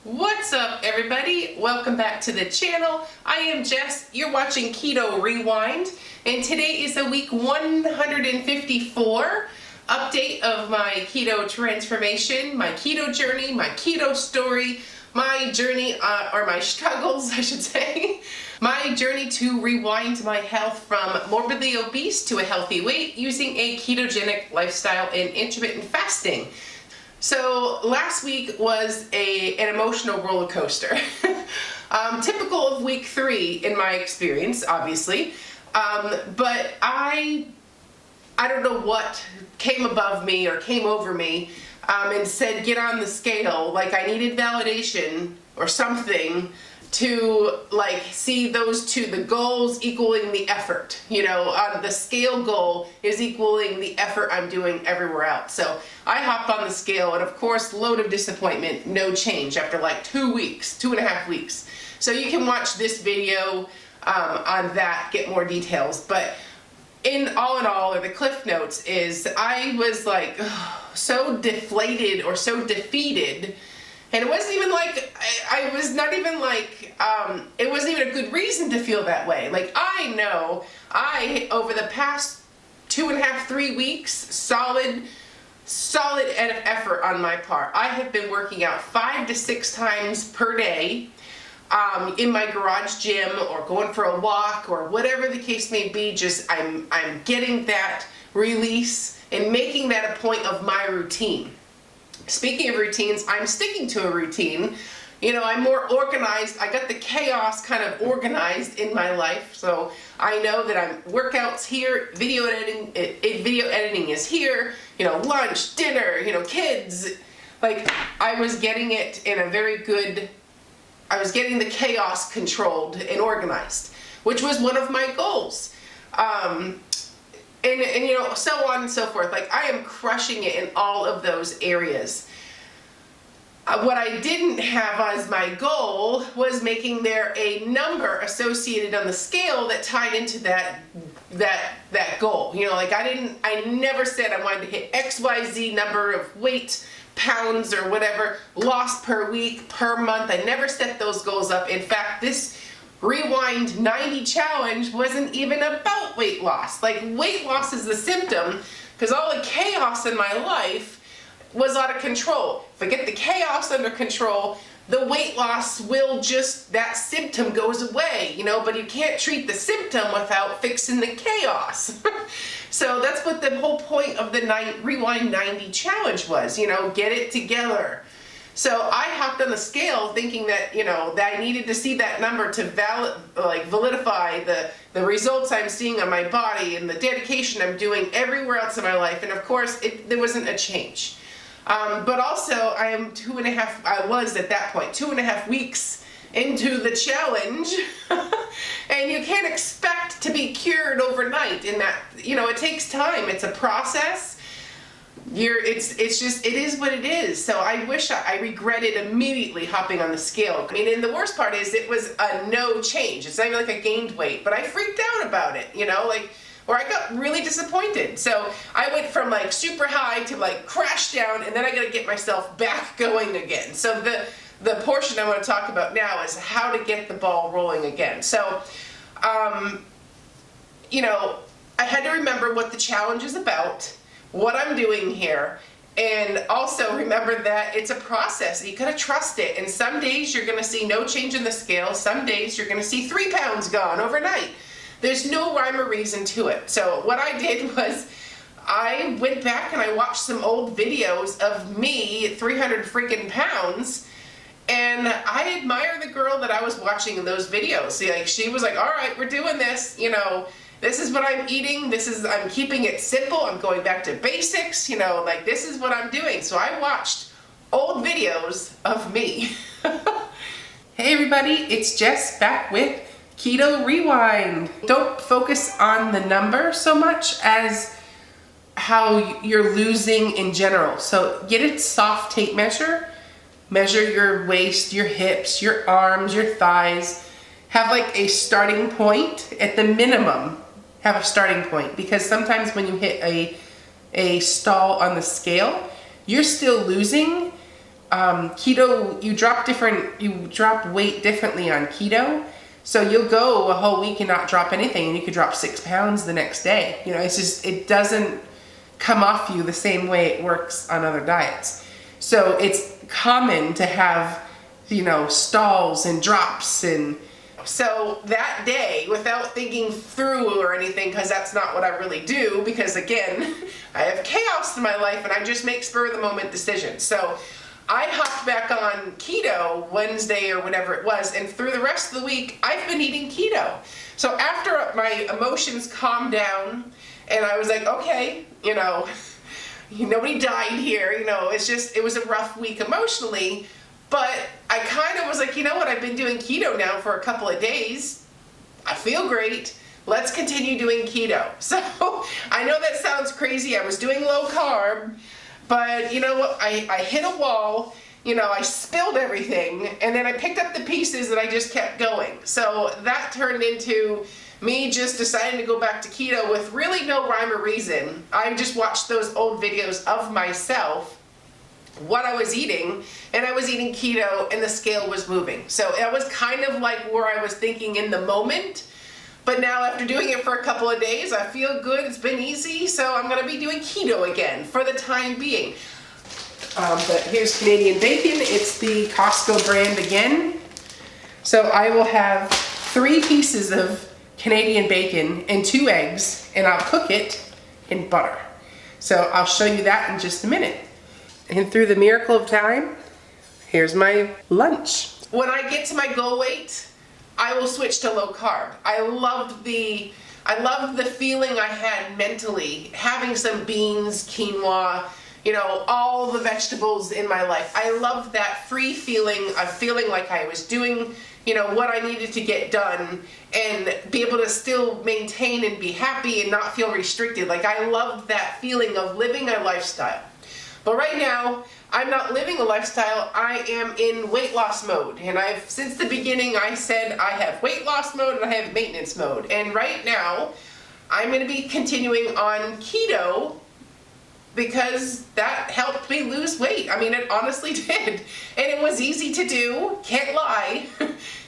What's up, everybody? Welcome back to the channel. I am Jess. You're watching Keto Rewind, and today is the week 154 update of my keto transformation, my keto journey, my keto story, my journey, or my struggles, I should say. My journey to rewind my health from morbidly obese to a healthy weight using a ketogenic lifestyle and intermittent fasting. So last week was an emotional roller coaster. Typical of week 3 in my experience, obviously. But I don't know what came above me or came over me and said, get on the scale. Like I needed validation or something to like see those two, the goals equaling the effort. You know, the scale goal is equaling the effort I'm doing everywhere else. So I hopped on the scale, and of course, load of disappointment, no change after like 2 weeks, 2.5 weeks. So you can watch this video on that, get more details. But in all, or the cliff notes is I was like so deflated or so defeated. And it wasn't even like, I was not even like, it wasn't even a good reason to feel that way. Like I know over the past 2.5, 3 weeks, solid effort on my part. I have been working out 5 to 6 times per day in my garage gym or going for a walk or whatever the case may be. Just I'm getting that release and making that a point of my routine. Speaking of routines, I'm sticking to a routine. You know, I'm more organized. I got the chaos kind of organized in my life. So I know that I'm workouts here, video editing is here, you know, lunch, dinner, you know, kids. Like I was getting it in a very good, I was getting the chaos controlled and organized, which was one of my goals. And you know, so on and so forth. Like I am crushing it in all of those areas. What I didn't have as my goal was making there a number associated on the scale that tied into that goal. You know, like I never said I wanted to hit XYZ number of weight, pounds or whatever, lost per week, per month. I never set those goals up. In fact, this Rewind 90 challenge wasn't even about weight loss. Like weight loss is the symptom because all the chaos in my life was out of control. If I get the chaos under control, the weight loss will just, that symptom goes away, you know, but you can't treat the symptom without fixing the chaos. So that's what the whole point of the Rewind 90 challenge was, you know, get it together. So I hopped on the scale thinking that, you know, that I needed to see that number to validify the results I'm seeing on my body and the dedication I'm doing everywhere else in my life. And of course, there wasn't a change. But also I was at that point, 2.5 weeks into the challenge. And you can't expect to be cured overnight in that, you know, it takes time. It's a process. It is what it is. So I wish I regretted immediately hopping on the scale. I mean, and the worst part is it was a no change. It's not even like I gained weight, but I freaked out about it, you know, like, or I got really disappointed. So I went from like super high to like crash down, and then I got to get myself back going again. So the portion I want to talk about now is how to get the ball rolling again. So, you know, I had to remember what the challenge is about, what I'm doing here, and also remember that it's a process. You gotta trust it. And some days you're gonna see no change in the scale. Some days you're gonna see 3 pounds gone overnight. There's no rhyme or reason to it. So what I did was I went back and I watched some old videos of me at 300 freaking pounds. And I admire the girl that I was watching in those videos. See, like she was like, all right, we're doing this, you know, this is what I'm eating, I'm keeping it simple, I'm going back to basics, you know, like this is what I'm doing. So I watched old videos of me. Hey everybody, it's Jess back with Keto Rewind. Don't focus on the number so much as how you're losing in general. So get a soft tape measure, measure your waist, your hips, your arms, your thighs. Have like a starting point at the minimum. Have a starting point, because sometimes when you hit a stall on the scale, you're still losing keto, you drop weight differently on keto. So you'll go a whole week and not drop anything, and you could drop 6 pounds the next day. You know, it's just, it doesn't come off you the same way it works on other diets. So it's common to have, you know, stalls and drops. And so that day, without thinking through or anything, because that's not what I really do, because again, I have chaos in my life and I just make spur of the moment decisions. So I hopped back on keto Wednesday or whatever it was, and through the rest of the week, I've been eating keto. So after my emotions calmed down, and I was like, okay, you know, nobody died here, you know, it was a rough week emotionally, but I kind of was like, you know what, I've been doing keto now for a couple of days. I feel great. Let's continue doing keto. So I know that sounds crazy. I was doing low carb, but you know what, I hit a wall, you know, I spilled everything, and then I picked up the pieces and I just kept going. So that turned into me just deciding to go back to keto with really no rhyme or reason. I just watched those old videos of myself, what I was eating, and I was eating keto and the scale was moving. So it was kind of like where I was thinking in the moment. But now after doing it for a couple of days, I feel good, it's been easy, so I'm gonna be doing keto again for the time being. But here's Canadian bacon. It's the Costco brand again. So I will have 3 pieces of Canadian bacon and 2 eggs, and I'll cook it in butter. So I'll show you that in just a minute. And through the miracle of time, here's my lunch. When I get to my goal weight, I will switch to low carb. I loved the feeling I had mentally, having some beans, quinoa, you know, all the vegetables in my life. I loved that free feeling of feeling like I was doing, you know, what I needed to get done and be able to still maintain and be happy and not feel restricted. Like, I loved that feeling of living a lifestyle. But right now, I'm not living a lifestyle, I am in weight loss mode. And since the beginning, I said I have weight loss mode and I have maintenance mode. And right now, I'm gonna be continuing on keto because that helped me lose weight. I mean, it honestly did. And it was easy to do, can't lie.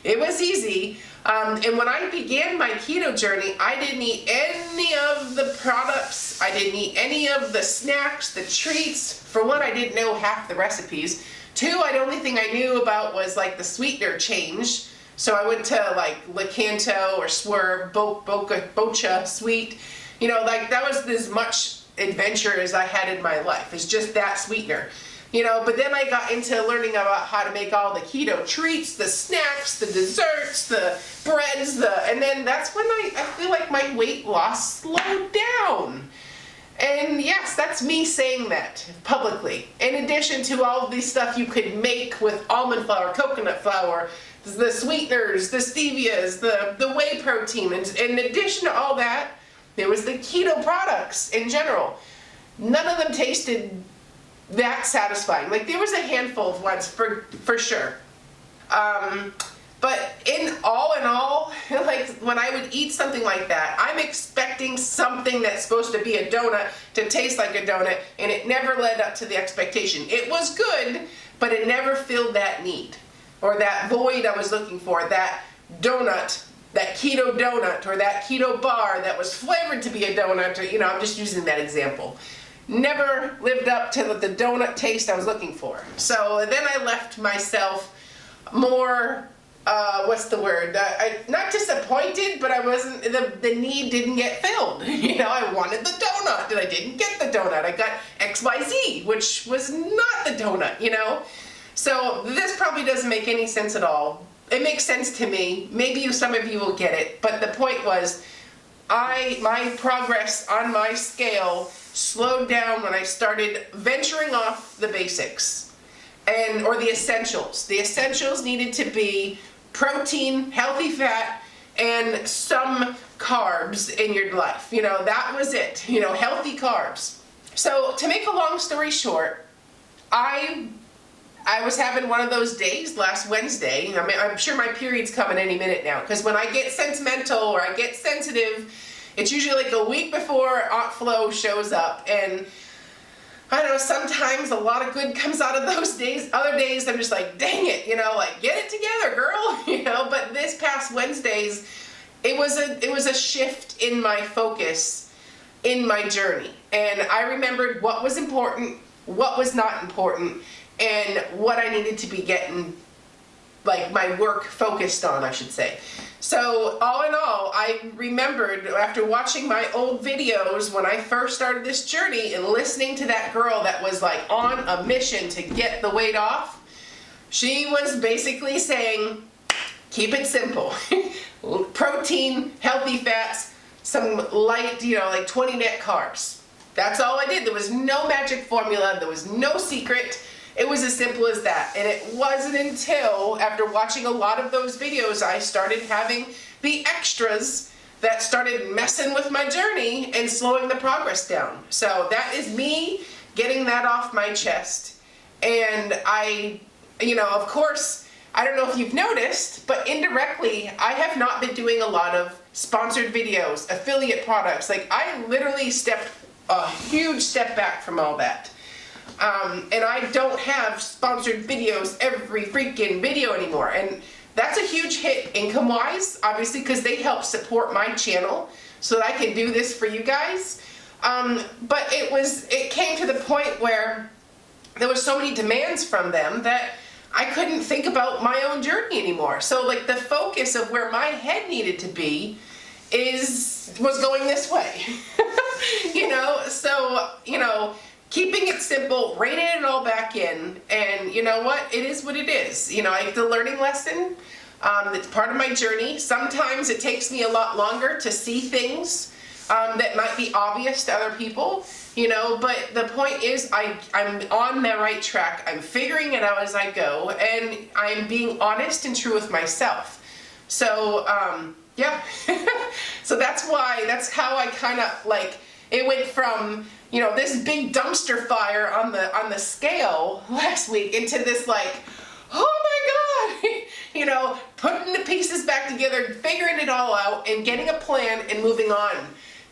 It was easy. And when I began my keto journey, I didn't eat any of the products. I didn't eat any of the snacks, the treats. For one, I didn't know half the recipes. 2, the only thing I knew about was like the sweetener change. So I went to like Lakanto or Swerve, Bocha Sweet. You know, like that was as much adventure as I had in my life. It's just that sweetener. You know, but then I got into learning about how to make all the keto treats, the snacks, the desserts, the breads, and then that's when I feel like my weight loss slowed down. And yes, that's me saying that publicly. In addition to all of the stuff you could make with almond flour, coconut flour, the sweeteners, the stevias, the whey protein, and in addition to all that, there was the keto products in general. None of them tasted that satisfying. Like, there was a handful of ones for sure. But in all, like when I would eat something like that, I'm expecting something that's supposed to be a donut to taste like a donut, and it never led up to the expectation. It was good, but it never filled that need or that void I was looking for, that donut, that keto donut or that keto bar that was flavored to be a donut, or, you know, I'm just using that example. Never lived up to the donut taste I was looking for. So then I left myself more, what's the word? Not disappointed, but I wasn't, the need didn't get filled. You know, I wanted the donut and I didn't get the donut. I got XYZ, which was not the donut, you know? So this probably doesn't make any sense at all. It makes sense to me. Maybe some of you will get it, but the point was, my progress on my scale slowed down when I started venturing off the basics or the essentials. The essentials needed to be protein, healthy fat, and some carbs in your life. You know, that was it. You know, healthy carbs. So to make a long story short, I was having one of those days last Wednesday. I mean, I'm sure my period's coming any minute now, because when I get sentimental or I get sensitive, it's usually like a week before Aunt Flo shows up, and I know sometimes a lot of good comes out of those days. Other days I'm just like, dang it, you know, like get it together, girl, you know. But this past Wednesdays, it was a shift in my focus in my journey, and I remembered what was important, what was not important, and what I needed to be getting, like, my work focused on, I should say. So all in all, I remembered after watching my old videos when I first started this journey and listening to that girl that was like on a mission to get the weight off, she was basically saying, keep it simple. Protein, healthy fats, some light, you know, like 20 net carbs. That's all I did. There was no magic formula. There was no secret. It was as simple as that. And it wasn't until after watching a lot of those videos I started having the extras that started messing with my journey and slowing the progress down. So that is me getting that off my chest. And I, you know, of course, I don't know if you've noticed, but indirectly, I have not been doing a lot of sponsored videos, affiliate products. Like, I literally stepped a huge step back from all that. And I don't have sponsored videos every freaking video anymore. And that's a huge hit income-wise, obviously, because they help support my channel so that I can do this for you guys. But it came to the point where there was so many demands from them that I couldn't think about my own journey anymore. So like the focus of where my head needed to be was going this way. You know, so, you know, keeping it simple, reining it all back in, and you know what? It is what it is. You know, I have the learning lesson. It's part of my journey. Sometimes it takes me a lot longer to see things that might be obvious to other people, you know, but the point is I'm on the right track. I'm figuring it out as I go, and I'm being honest and true with myself. So, yeah. So that's how I kind of like, it went from, you know, this big dumpster fire on the scale last week into this like, oh my God, you know, putting the pieces back together, figuring it all out and getting a plan and moving on.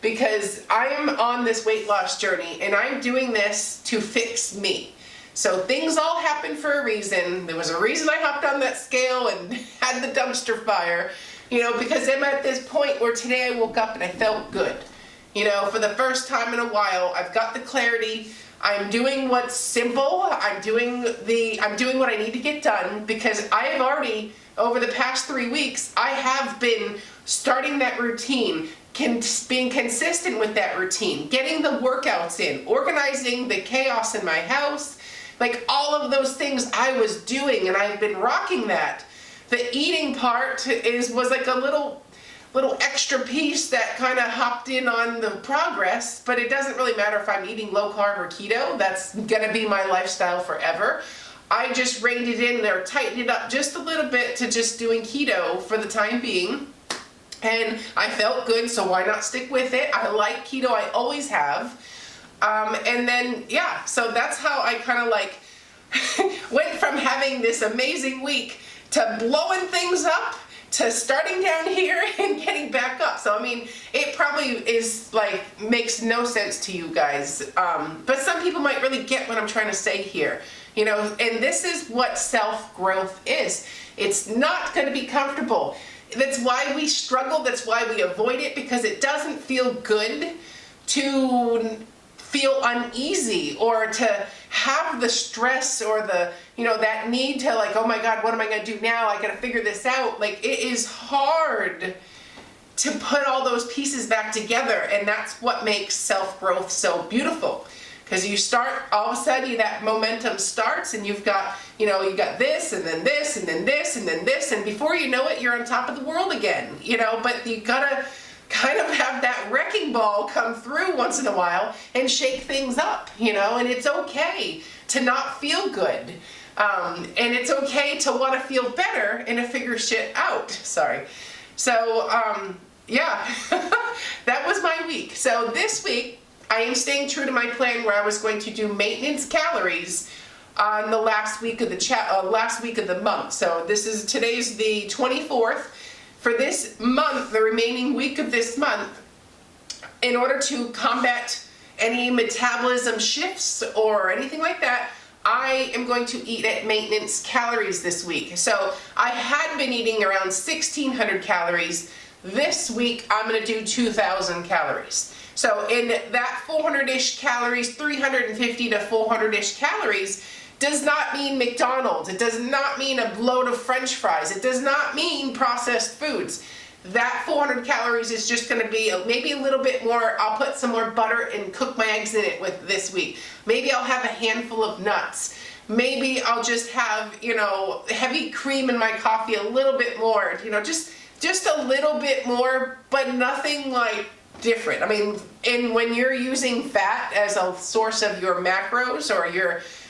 Because I'm on this weight loss journey and I'm doing this to fix me. So things all happen for a reason. There was a reason I hopped on that scale and had the dumpster fire, you know, because I'm at this point where today I woke up and I felt good. You know, for the first time in a while, I've got the clarity. I'm doing what's simple. I'm doing what I need to get done, because I have already, over the past 3 weeks, I have been starting that routine, being consistent with that routine, getting the workouts in, organizing the chaos in my house, like all of those things I was doing, and I've been rocking that. The eating part was like a little extra piece that kind of hopped in on the progress, but it doesn't really matter if I'm eating low carb or keto. That's gonna be my lifestyle forever. I just reined it in there, tightened it up just a little bit to just doing keto for the time being. And I felt good, so why not stick with it? I like keto, I always have. And then, yeah, so that's how I kind of like went from having this amazing week to blowing things up to starting down here and getting back up. So I mean, it probably is like, makes no sense to you guys. But some people might really get what I'm trying to say here. You know, and this is what self-growth is. It's not going to be comfortable. That's why we struggle. That's why we avoid it, because it doesn't feel good to feel uneasy or to have the stress or the, you know, that need to like, oh my God, what am I going to do now? I got to figure this out. Like, it is hard to put all those pieces back together. And that's what makes self-growth so beautiful. Because you start, all of a sudden that momentum starts, and you've got, you know, you got this and then this and then this and then this, and before you know it, you're on top of the world again, you know. But you gotta kind of have that wrecking ball come through once in a while and shake things up, you know. And it's okay to not feel good, and it's okay to want to feel better and to figure shit out. Sorry. So yeah, that was my week. So this week I am staying true to my plan, where I was going to do maintenance calories on the last week of the month. So today's the 24th. For this month, the remaining week of this month, in order to combat any metabolism shifts or anything like that, I am going to eat at maintenance calories this week. So I had been eating around 1,600 calories. This week I'm going to do 2,000 calories. So in that 400-ish calories, 350 to 400-ish calories, does not mean McDonald's. It does not mean a load of French fries. It does not mean processed foods. That 400 calories is just going to be maybe a little bit more. I'll put some more butter and cook my eggs in it with this week. Maybe I'll have a handful of nuts. Maybe I'll just have, heavy cream in my coffee a little bit more, just a little bit more, but nothing like different. I mean, and when you're using fat as a source of your macros or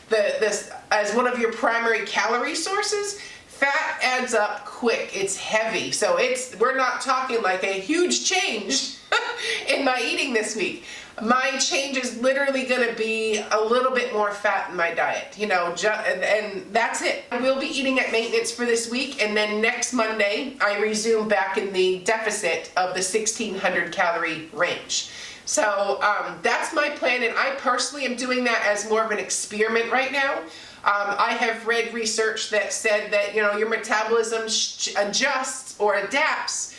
this as one of your primary calorie sources, fat adds up quick. It's heavy. So we're not talking like a huge change in my eating this week. My change is literally going to be a little bit more fat in my diet, and that's it. I will be eating at maintenance for this week, and then next Monday I resume back in the deficit of the 1,600 calorie range. So that's my plan, and I personally am doing that as more of an experiment right now. I have read research that said that your metabolism adjusts or adapts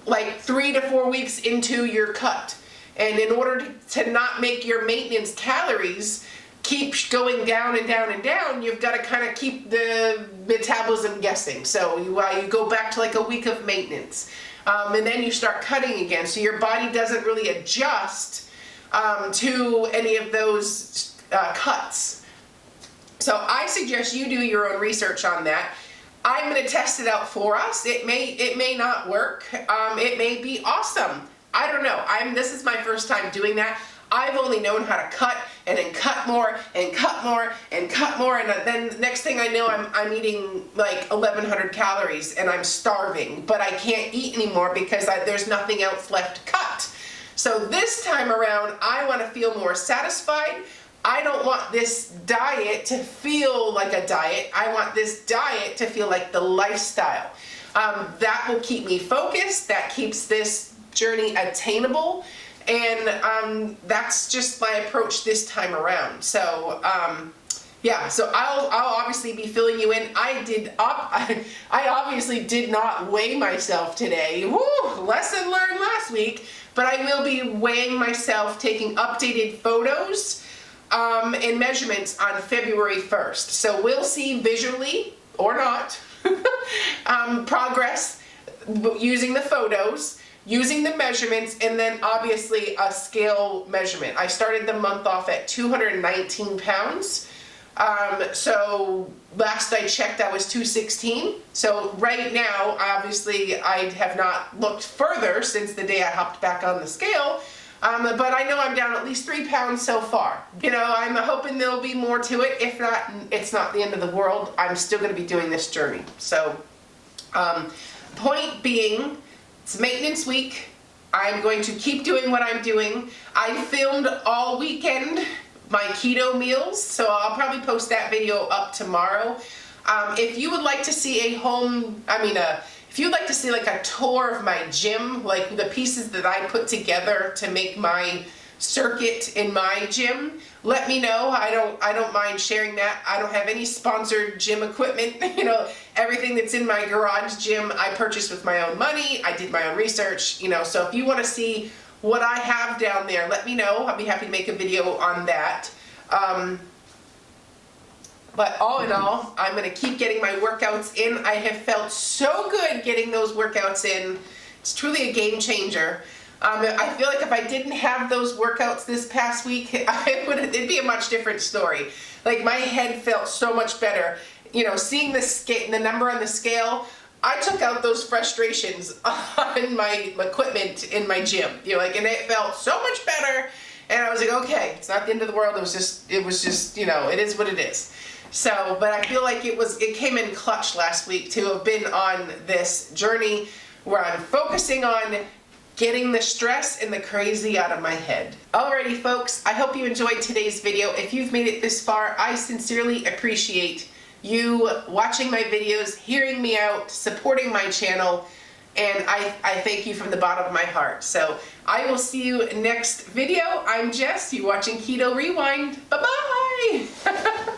like 3 to 4 weeks into your cut. And in order to not make your maintenance calories keep going down and down and down, you've got to kind of keep the metabolism guessing. So you go back to like a week of maintenance. And then you start cutting again. So your body doesn't really adjust to any of those cuts. So I suggest you do your own research on that. I'm going to test it out for us. It may not work. It may be awesome. I don't know. This is my first time doing that. I've only known how to cut and then cut more and cut more and cut more, and then next thing I know I'm eating like 1,100 calories and I'm starving, but I can't eat anymore because there's nothing else left to cut. So this time around I want to feel more satisfied. I don't want this diet to feel like a diet. I want this diet to feel like the lifestyle. That will keep me focused. That keeps this journey attainable, and that's just my approach this time around. So yeah, so I'll obviously be filling you in. I obviously did not weigh myself today. Woo, lesson learned last week, but I will be weighing myself, taking updated photos and measurements on February 1st. So we'll see visually or not progress using the photos, using the measurements, and then obviously a scale measurement. I started the month off at 219 pounds. So last I checked I was 216. So right now, obviously I have not looked further since the day I hopped back on the scale. But I know I'm down at least 3 pounds so far. I'm hoping there'll be more to it. If not, it's not the end of the world. I'm still going to be doing this journey. So, point being, it's maintenance week. I'm going to keep doing what I'm doing. I filmed all weekend my keto meals, so I'll probably post that video up tomorrow. If you would like to see if you'd like to see like a tour of my gym, like the pieces that I put together to make my circuit in my gym, let me know. I don't mind sharing that. I don't have any sponsored gym equipment. Everything that's in my garage gym I purchased with my own money. I did my own research, so if you want to see what I have down there, let me know. I'll be happy to make a video on that. But all in all, I'm going to keep getting my workouts in. I have felt so good getting those workouts in. It's truly a game changer. I feel like if I didn't have those workouts this past week, it'd be a much different story. Like my head felt so much better. Seeing the number on the scale, I took out those frustrations on my equipment in my gym. And it felt so much better. And I was like, okay, it's not the end of the world. It was just, it is what it is. So, but I feel like it came in clutch last week to have been on this journey where I'm focusing on getting the stress and the crazy out of my head. Alrighty folks, I hope you enjoyed today's video. If you've made it this far, I sincerely appreciate you watching my videos, hearing me out, supporting my channel, and I thank you from the bottom of my heart. So I will see you next video. I'm Jess, you're watching Keto Rewind. Bye-bye!